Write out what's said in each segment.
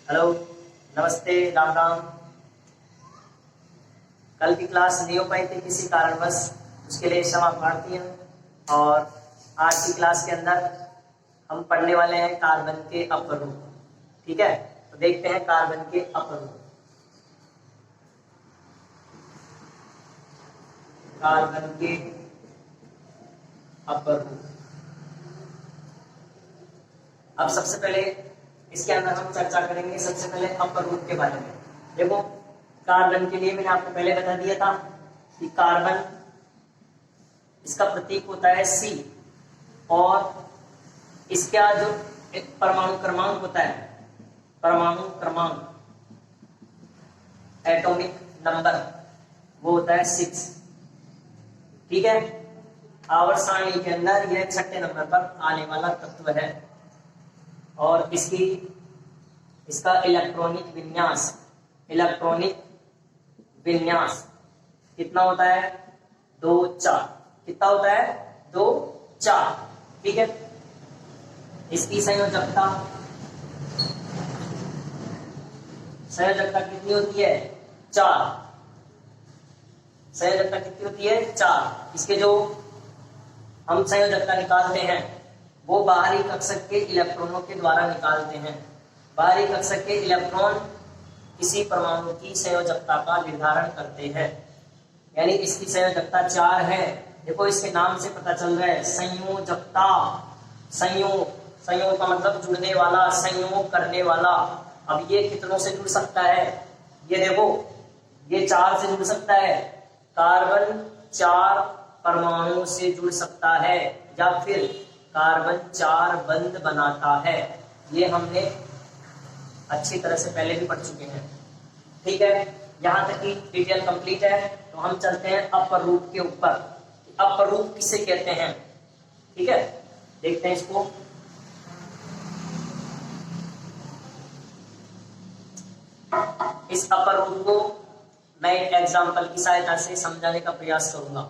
Hello, नमस्ते, राम राम। कल की क्लास नहीं हो पाई थी किसी कारणवश, उसके लिए क्षमा प्रार्थी हूँ। और आज की क्लास के अंदर हम पढ़ने वाले हैं कार्बन के अपरूप। ठीक है, तो देखते हैं कार्बन के अपरूप। कार्बन के अपरूप। अब सबसे पहले इसके अंदर हम चर्चा करेंगे सबसे पहले अपरूप के बारे में। देखो, कार्बन के लिए मैंने आपको पहले बता दिया था कि कार्बन, इसका प्रतीक होता है C, और इसका जो एक परमाणु क्रमांक होता है, परमाणु क्रमांक, एटॉमिक नंबर, वो होता है 6। ठीक है, आवर्त सारणी के अंदर यह 6ठे नंबर पर आने वाला तत्व है। और इसका इलेक्ट्रॉनिक विन्यास कितना होता है? 2-4। कितना होता है? 2-4। ठीक है, इसकी संयोजकता कितनी होती है? 4। संयोजकता कितनी होती है? 4। इसके जो हम संयोजकता निकालते हैं वो बाहरी कक्षक के इलेक्ट्रॉनों के द्वारा निकालते हैं। बाहरी कक्षक के इलेक्ट्रॉन किसी परमाणु की संयोजकता का निर्धारण करते हैं। यानी इसकी संयोजकता 4 है। देखो, इसके नाम से पता चल रहा है संयोजकता। संयोग का मतलब जुड़ने वाला, संयोग करने वाला। अब ये कितनों से जुड़ सकता है? ये देखो, ये 4 से जुड़ सकता है। कार्बन 4 परमाणु से जुड़ सकता है, या फिर कार्बन 4 बंध बनाता है। ये हमने अच्छी तरह से पहले भी पढ़ चुके हैं। ठीक है, यहां तक की डिटेल कंप्लीट है। तो हम चलते हैं अपरूप के ऊपर। अपरूप किसे कहते हैं? ठीक है, देखते हैं इसको। इस अपरूप को मैं एक एग्जाम्पल की सहायता से समझाने का प्रयास करूंगा।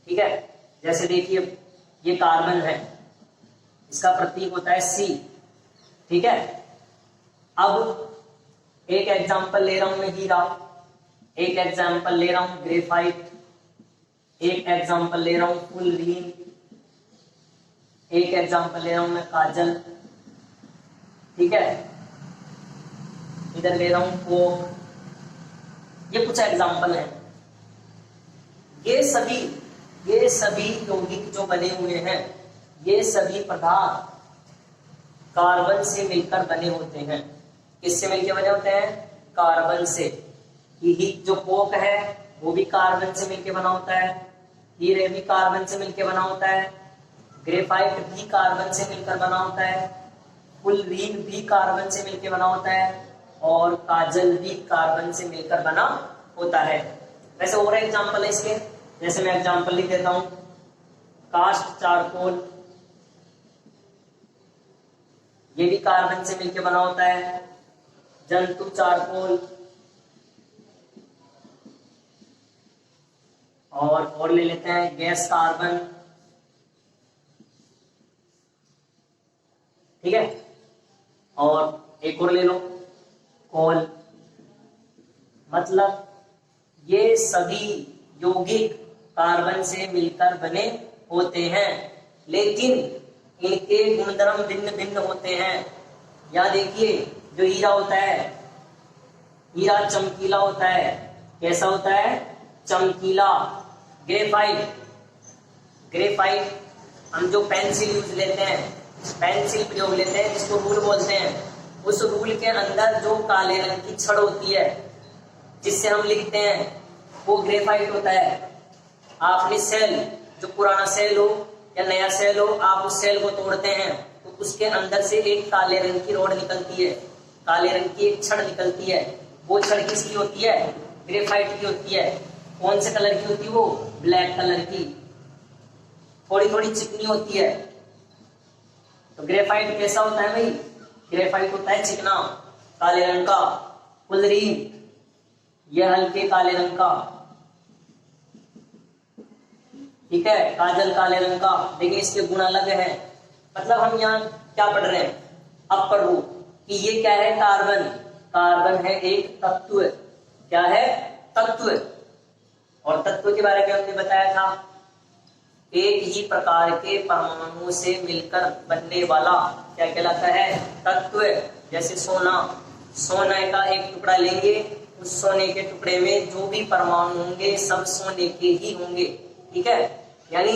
ठीक है, जैसे देखिए, ये कार्बन है, इसका प्रतीक होता है C। ठीक है, अब एक एग्जाम्पल ले रहा हूं मैं हीरा, एक एग्जाम्पल ले रहा हूं ग्रेफाइट, एक एग्जाम्पल ले रहा हूं फुलरीन, एक एग्जाम्पल ले रहा हूं मैं काजल। ठीक है, इधर ले रहा हूं कोक। ये कुछ एग्जाम्पल हैं। ये सभी यौगिक जो बने हुए हैं, ये सभी पदार्थ कार्बन से मिलकर बने होते हैं। किससे मिलकर बने होते हैं? कार्बन से। ही जो कोक है वो भी कार्बन से मिलकर बना होता है, हीरे भी कार्बन से मिलकर बना होता है, ग्रेफाइट भी कार्बन से मिलकर बना होता है, फुलरीन भी कार्बन से मिलकर बना होता है, और काजल भी कार्बन से मिलकर बना होता है। वैसे और एग्जाम्पल है इसके, जैसे मैं एग्जाम्पल लिख देता हूं, कास्ट चारकोल, ये भी कार्बन से मिलकर बना होता है, जंतु चारकोल, और ले लेते हैं गैस कार्बन। ठीक है, और एक और ले लो, कोल। मतलब ये सभी यौगिक कार्बन से मिलकर बने होते हैं, लेकिन इनके गुणधर्म भिन्न भिन्न होते हैं। या देखिए, जो हीरा होता है, हीरा चमकीला होता है। कैसा होता है? चमकीला। ग्रेफाइट हम जो पेंसिल यूज लेते हैं, पेंसिल प्रयोग लेते हैं, जिसको रूल बोलते हैं, उस रूल के अंदर जो काले रंग की छड़ होती है जिससे हम लिखते हैं, वो ग्रेफाइट होता है। आपने सेल, जो पुराना सेल हो या नया सेल हो, आप उस सेल को तोड़ते हैं तो उसके अंदर से एक काले रंग की रोड निकलती है, काले रंग की एक छड़ निकलती है। वो छड़ किसकी होती है? ग्रेफाइट की होती है। कौन से कलर की होती है वो? ब्लैक कलर की, थोड़ी थोड़ी चिकनी होती है। तो ग्रेफाइट कैसा होता है भाई? ग्रेफाइट होता है चिकना, काले रंग का। फुलरीन, यह हल्के काले रंग का। ठीक है, काजल काले रंग का, लेकिन इसके गुण अलग है। मतलब हम यहाँ क्या पढ़ रहे हैं? अपरूप, कि ये क्या है? कार्बन। कार्बन है एक तत्व। क्या है? तत्व। और तत्व के बारे में हमने बताया था, एक ही प्रकार के परमाणुओं से मिलकर बनने वाला क्या कहलाता है? तत्व। जैसे सोना, सोने का एक टुकड़ा लेंगे, उस सोने के टुकड़े में जो भी परमाणु होंगे सब सोने के ही होंगे। ठीक है, यानी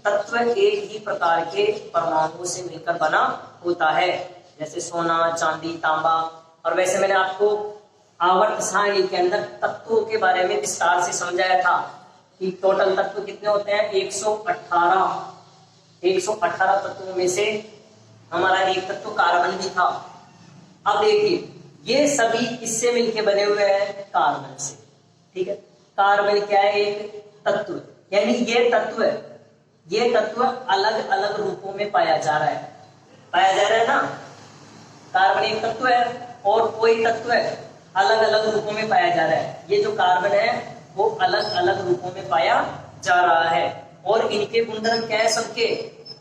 तत्व एक ही प्रकार के परमाणुओं से मिलकर बना होता है, जैसे सोना, चांदी, तांबा। और वैसे मैंने आपको आवर्त सारणी के अंदर तत्वों के बारे में विस्तार से समझाया था कि टोटल तत्व कितने होते हैं? 118 तत्वों में से हमारा एक तत्व कार्बन भी था। अब देखिए, ये सभी किससे मिलके बने हुए हैं? कार्बन से। ठीक है, कार्बन क्या है? एक तत्व। यानी ये तत्व अलग अलग रूपों में पाया जा रहा है ना। कार्बन एक तत्व है और कोई तत्व अलग अलग रूपों में पाया जा रहा है। ये जो कार्बन है वो अलग अलग रूपों में पाया जा रहा है और इनके गुणधर्म क्या है? सबके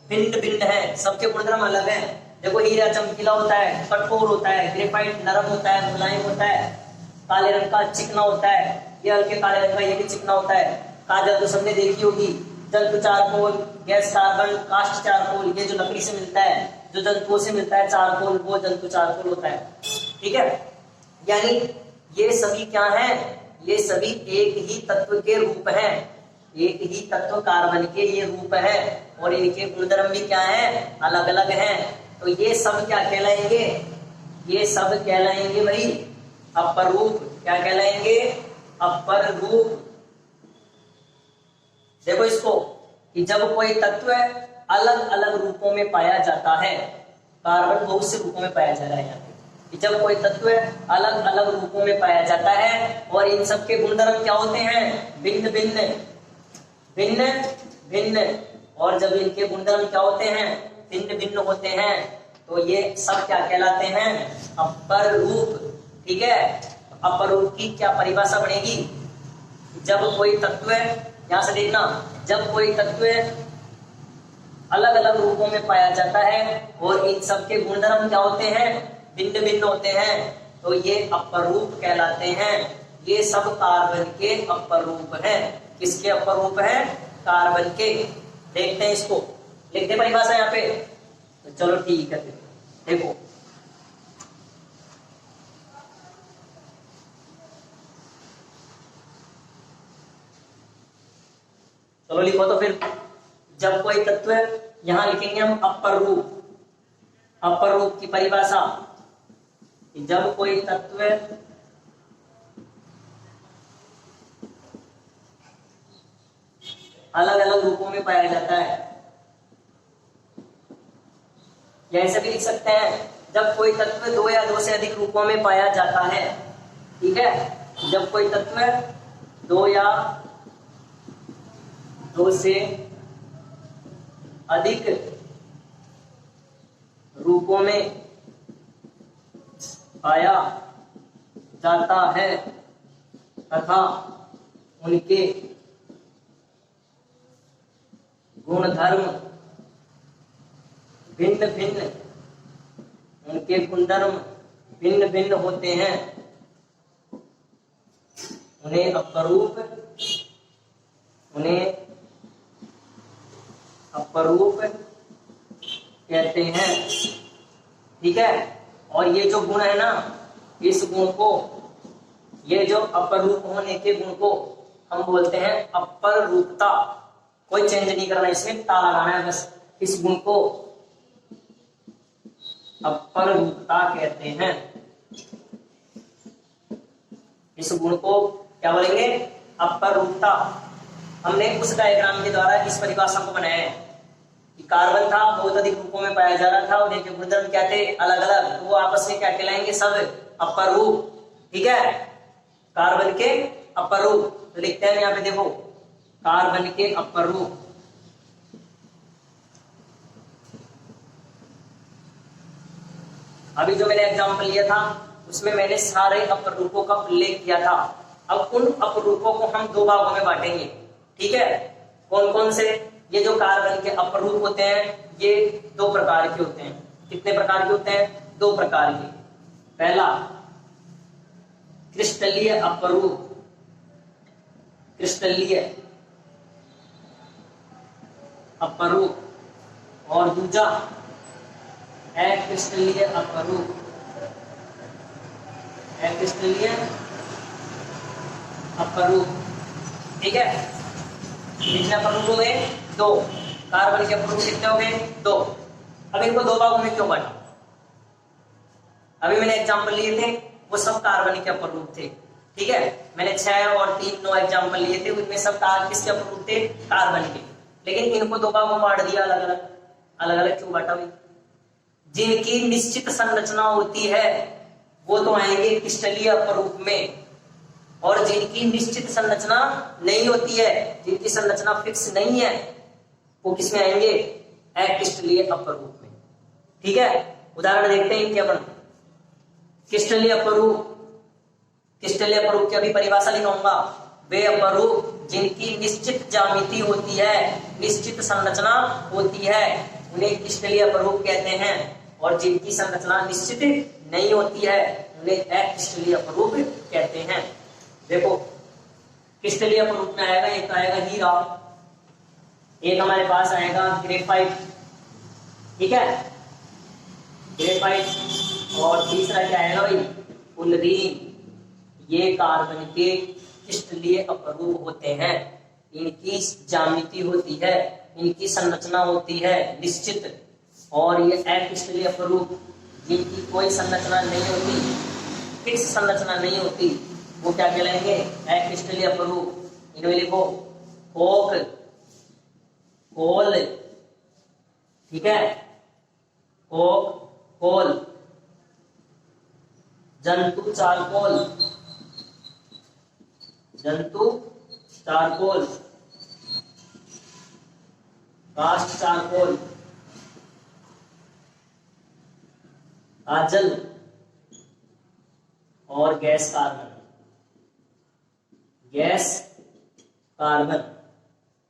भिन्न भिन्न है, सबके गुणधर्म अलग हैं। देखो, हीरा चमकीला होता है, कठोर होता है, ग्रेफाइट नरम होता है, मुलायम होता है, काले रंग का चिकना होता है, ये हल्के काले रंग का ये भी चिकना होता है। काजल तो सबने देखी होगी, जंतु चारकोल, गैस कार्बन, काष्ठ चारकोल, ये जो लकड़ी से मिलता है, जो जंतुओं से मिलता है चारकोल, वो जंतु चारकोल होता है। ठीक है, यानी ये सभी क्या हैं? ये सभी एक ही तत्व के रूप हैं, एक ही तत्व कार्बन के ये रूप है और इनके गुणधर्म भी क्या है? अलग अलग हैं। तो ये सब क्या कहलाएंगे? ये सब कहलाएंगे भाई अपरूप। क्या कहलाएंगे? अपर रूप। देखो इसको, कि जब कोई तत्व अलग अलग रूपों में पाया जाता है, कार्बन बहुत से रूपों में पाया जा रहा है यहाँ पे, कि जब कोई तत्व अलग अलग रूपों में पाया जाता है और इन सब के गुणधर्म क्या होते हैं? भिन्न भिन्न भिन्न भिन्न। और जब इनके गुणधर्म क्या होते हैं? भिन्न भिन्न होते हैं, तो ये सब क्या कहलाते हैं? अपर रूप। ठीक है, अपर रूप की क्या परिभाषा बनेगी? जब कोई तत्व, यहां से देखना, जब कोई तत्व अलग अलग रूपों में पाया जाता है और इन सब के गुणधर्म क्या होते हैं? भिन्न भिन्न होते हैं, तो ये अपर रूप कहलाते हैं। ये सब कार्बन के अपर रूप हैं। किसके अपर रूप हैं? कार्बन के। देखते हैं इसको, लिखते परिभाषा यहाँ पे। तो चलो ठीक है, देखो चलो लिखो तो फिर। जब कोई तत्व, यहां लिखेंगे हम अपर रूप। अपर रूप की परिभाषा, जब कोई तत्व अलग अलग रूपों में पाया जाता है, या ऐसे भी लिख सकते हैं, जब कोई तत्व दो या दो से अधिक रूपों में पाया जाता है। ठीक है, जब कोई तत्व दो या दो से अधिक रूपों में पाया जाता है तथा उनके गुणधर्म भिन्न भिन्न, उनके गुणधर्म भिन्न भिन्न होते हैं, उन्हें अपरूप कहते हैं। ठीक है, और ये जो गुण है ना, इस गुण को, ये जो अपर रूप होने के गुण को हम बोलते हैं अपर रूपता। कोई चेंज नहीं करना, इसमें ता लगाना है बस। इस गुण को अपर रूपता कहते हैं। इस गुण को क्या बोलेंगे? अपर रूपता। हमने उस डायग्राम के द्वारा इस परिभाषा को बनाया है कि कार्बन था, बहुत अधिक रूपों में पाया जा रहा था और इनके गुणधर्म क्या थे? अलग अलग। तो वो आपस में क्या कहलाएंगे? सब अपर रूप। ठीक है, कार्बन के अपर रूप। तो लिखते हैं यहाँ पे, देखो, कार्बन के अपर रूप। अभी जो मैंने एग्जाम्पल लिया था उसमें मैंने सारे अपर रूपों का उल्लेख किया था। अब उन अपर रूपों को हम दो भागों में बांटेंगे। ठीक है, कौन कौन से? ये जो कार्बन के अपर रूप होते हैं ये दो प्रकार के होते हैं। कितने प्रकार के होते हैं? दो प्रकार के। पहला क्रिस्टलीय अपरूप, क्रिस्टलीय अपरूप, और दूसरा अक्रिस्टलीय अपरूप, अक्रिस्टलीय अपरूप। ठीक है, कितने अपरूप हो गए? 2। कार्बन के अपरूप कितने हो गए? 2। अब इनको 2 भागों में क्यों बांटा? अभी मैंने एग्जांपल लिए थे वो सब कार्बन के अपरूप थे। ठीक है, मैंने 6 और 3 9 एग्जांपल लिए थे, उनमें सब किसके अपरूप थे? कार्बन के। लेकिन इनको 2 भागों में बांट दिया, अलग अलग। अलग अलग क्यों बांटा भाई? जिनकी निश्चित संरचना होती है वो तो आएंगे क्रिस्टलीय अपरूप में, और जिनकी निश्चित संरचना नहीं होती है, जिनकी संरचना फिक्स नहीं है, वो किस में आएंगे? अक्रिस्टलीय अपरूप में। ठीक है, उदाहरण देखते हैं इनके अपन। क्रिस्टलीय अपरूप, क्रिस्टलीय अपरूप की अभी परिभाषा लिखाऊंगा। वे अपरूप जिनकी निश्चित ज्यामिति होती है, निश्चित संरचना होती है, उन्हें क्रिस्टलीय अपरूप कहते हैं, और जिनकी संरचना निश्चित नहीं होती है उन्हें अक्रिस्टलीय अपरूप कहते हैं। देखो, क्रिस्टलीय अपरूप में आएगा, एक आएगा हीरा, एक हमारे पास आएगा ग्रेफाइट। ठीक है, ग्रेफाइट, और तीसरा क्या आएगा भाई? फुलरीन। ये कार्बन के क्रिस्टलीय अपरूप होते हैं। इनकी ज्यामिति होती है, इनकी संरचना होती है निश्चित, और ये अक्रिस्टलीय अपरूप जिनकी कोई संरचना नहीं होती, फिक्स संरचना नहीं होती, वो क्या कहलाएंगे? अक्रिस्टलीय अपरूप। इनमें लिखो कोक, कोल। ठीक है, कोक, कोल, जंतु चारकोल, जंतु चारकोल, कास्ट चारकोल, काजल, और गैस कार्बन, गैस कार्बन।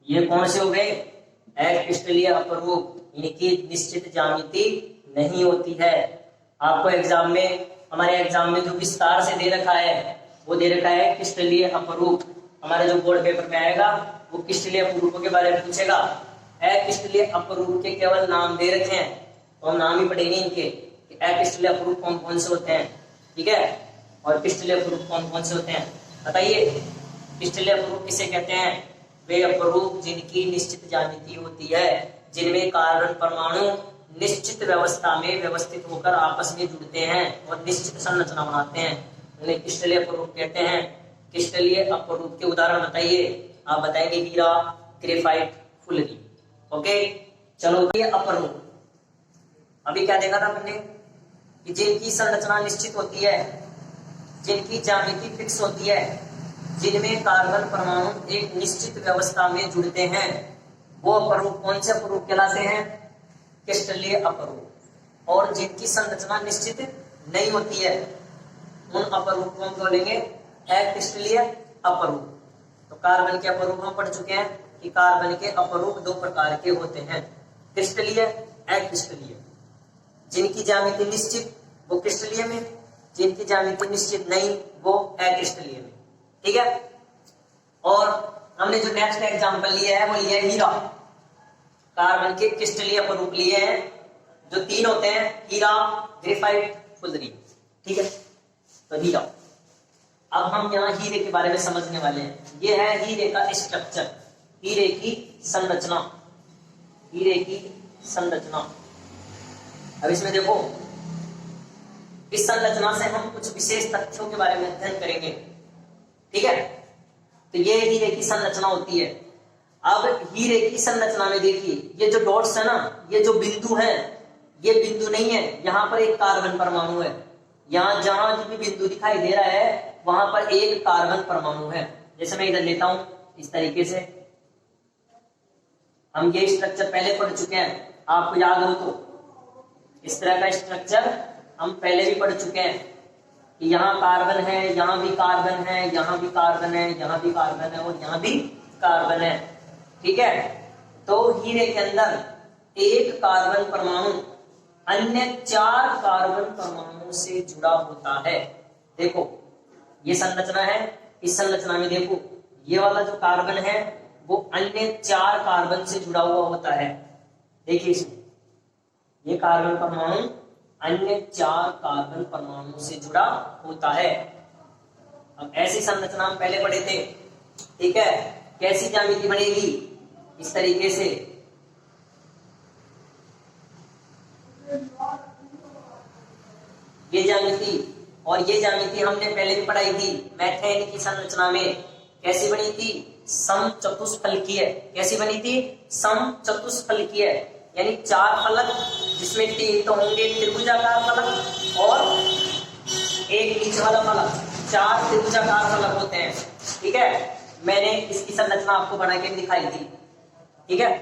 ये कौन से हो गए? अक्रिस्टलीय अपरूप। इनकी निश्चित ज्यामिति नहीं होती है। आपको एग्जाम में, हमारे एग्जाम में जो विस्तार से दे रखा है वो दे रखा है क्रिस्टलीय अपरूप। हमारे जो बोर्ड पेपर में आएगा वो क्रिस्टलीय अपरूपों के बारे में पूछेगा। अक्रिस्टलीय अपरूप के केवल नाम दे रखे हैं, तो हम नाम ही पढ़ेंगे इनके कि अक्रिस्टलीय अपरूप कौन कौन से होते हैं। ठीक है, और क्रिस्टलीय अपरूप कौन कौन से होते हैं बताइए। क्रिस्टलीय अपरूप किसे कहते हैं? वे अपरूप जिनकी निश्चित ज्यामिति होती है, जिनमें कार्बन परमाणु निश्चित व्यवस्था में व्यवस्थित होकर आपस में जुड़ते हैं और निश्चित संरचना बनाते हैं, उन्हें क्रिस्टलीय अपरूप कहते हैं। क्रिस्टलीय अपरूप के उदाहरण बताइए। आप बताएंगे हीरा, ग्रेफाइट, फुलरी। ओके, चलो ये अपरूप। अभी क्या देखा था हमने कि जिनकी संरचना निश्चित होती है, जिनकी ज्यामिति फिक्स होती है, जिनमें कार्बन परमाणु एक निश्चित व्यवस्था में जुड़ते हैं, वो अपरूप कौन से अपरूप कहलाते हैं? क्रिस्टलीय अपरूप। और जिनकी संरचना निश्चित नहीं होती है उन अपरूप को हम बोलेंगे अक्रिस्टलीय अपरूप। तो कार्बन के अपरूप हम पढ़ चुके हैं कि कार्बन के अपरूप 2 प्रकार के होते हैं, क्रिस्टलीय, अक्रिस्टलीय। जिनकी ज्यामिति निश्चित वो क्रिस्टलीय में, जिनकी ज्यामिति निश्चित नहीं वो अक्रिस्टलीय में। ठीक है, और हमने जो नेक्स्ट एग्जांपल लिया है वो लिया है हीरा। कार्बन के क्रिस्टलीय अपरूप लिए हैं जो 3 होते हैं, हीरा, ग्रेफाइट, फुलरी। ठीक है, तो हीरा। अब हम यहाँ हीरे के बारे में समझने वाले हैं। ये है हीरे का स्ट्रक्चर, हीरे की संरचना, हीरे की संरचना। अब इसमें देखो, इस संरचना से हम कुछ विशेष तथ्यों के बारे में अध्ययन करेंगे। ठीक है, तो ये हीरे की संरचना होती है। अब हीरे की संरचना में देखिए, ये जो डॉट्स है ना, ये जो बिंदु है, ये बिंदु नहीं है, यहाँ पर एक कार्बन परमाणु है। यहाँ जहां भी बिंदु दिखाई दे रहा है वहां पर एक कार्बन परमाणु है। जैसे मैं इधर लेता हूं इस तरीके से, हम ये स्ट्रक्चर पहले पढ़ चुके हैं, आपको याद हो तो इस तरह का स्ट्रक्चर हम पहले भी पढ़ चुके हैं कि यहाँ कार्बन है, यहाँ भी कार्बन है, यहाँ भी कार्बन है, यहाँ भी कार्बन है और यहाँ भी कार्बन है। ठीक है, तो हीरे के अंदर एक कार्बन परमाणु अन्य 4 कार्बन परमाणुओं से जुड़ा होता है। देखो, ये संरचना है। इस संरचना में देखो ये वाला जो कार्बन है वो अन्य 4 कार्बन से जुड़ा हुआ होता है। देखिए इसमें ये कार्बन परमाणु अन्य 4 कार्बन परमाणु से जुड़ा होता है। अब ऐसी संरचना हम पहले पढ़े थे, ठीक है। कैसी ज्यामिति बनेगी? इस तरीके से ये ज्यामिति, और ये ज्यामिति हमने पहले भी पढ़ाई थी मैथेन की संरचना में। कैसी बनी थी? समचतुष्फलकीय। कैसी बनी थी? समचतुष्फलकीय, यानी 4 फलक जिसमें 3 तो होंगे त्रिभुजाकार फलक और एक बीच वाला फलक, 4 त्रिभुजाकार फलक होते हैं, ठीक है। मैंने इसकी संरचना आपको बना के दिखाई थी, ठीक है।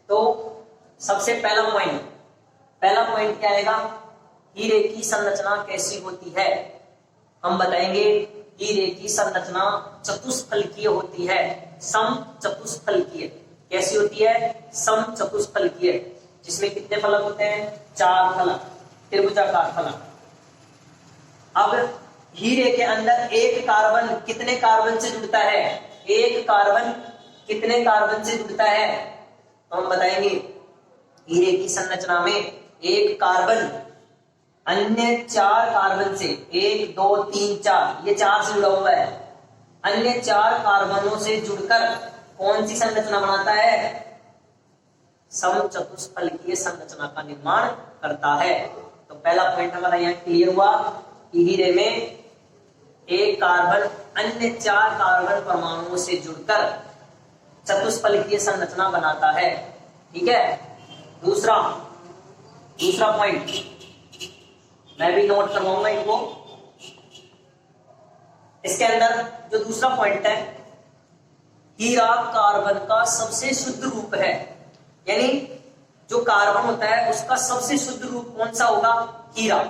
तो सबसे पहला पॉइंट क्या आएगा? हीरे की संरचना कैसी होती है? हम बताएंगे हीरे की संरचना चतुष्फलकीय होती है, समचतुष्फलकीय। कैसी होती है? समचतुष्फलकीय, जिसमें कितने फलक होते हैं? 4 फलक, त्रिभुजाकार फलक। अब हीरे के अंदर एक कार्बन कितने कार्बन से जुड़ता है? एक कार्बन कितने कार्बन से जुड़ता है? तो हम बताएंगे हीरे की संरचना में एक कार्बन अन्य 4 कार्बन से, 1 2 3 4, ये 4 से जुड़ा हुआ है, अन्य 4 कार्बनों से जुड़कर कौन सी संरचना बनाता है? समचतुष्फलकीय संरचना का निर्माण करता है। तो पहला पॉइंट हमारा यहाँ क्लियर हुआ कि हीरे में एक कार्बन अन्य 4 कार्बन परमाणुओं से जुड़कर चतुष्फलकीय संरचना बनाता है, ठीक है। दूसरा पॉइंट मैं भी नोट करवाऊंगा इनको। इसके अंदर जो दूसरा पॉइंट है, हीरा कार्बन का सबसे शुद्ध रूप है, यानी जो कार्बन होता है उसका सबसे शुद्ध रूप कौन सा होगा? हीरा,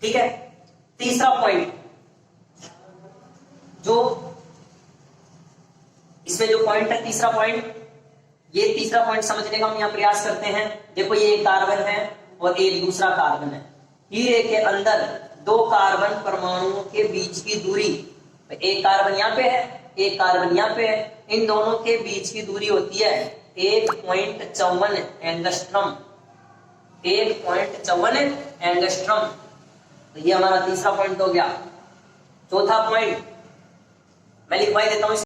ठीक है। तीसरा पॉइंट, जो इसमें जो पॉइंट है तीसरा पॉइंट, ये तीसरा पॉइंट समझने का हम यहां प्रयास करते हैं। देखो ये एक कार्बन है और एक दूसरा कार्बन है। हीरे के अंदर 2 कार्बन परमाणुओं के बीच की दूरी, एक कार्बन यहाँ पे है, एक कार्बन यहाँ पे है, इन दोनों के बीच की दूरी होती है 1.54 एंगस्ट्रॉम, 1.54 एंगस्ट्रॉम। तो ये हमारा तीसरा पॉइंट हो गया। चौथा पॉइंट मैं लिखवाई देता हूं।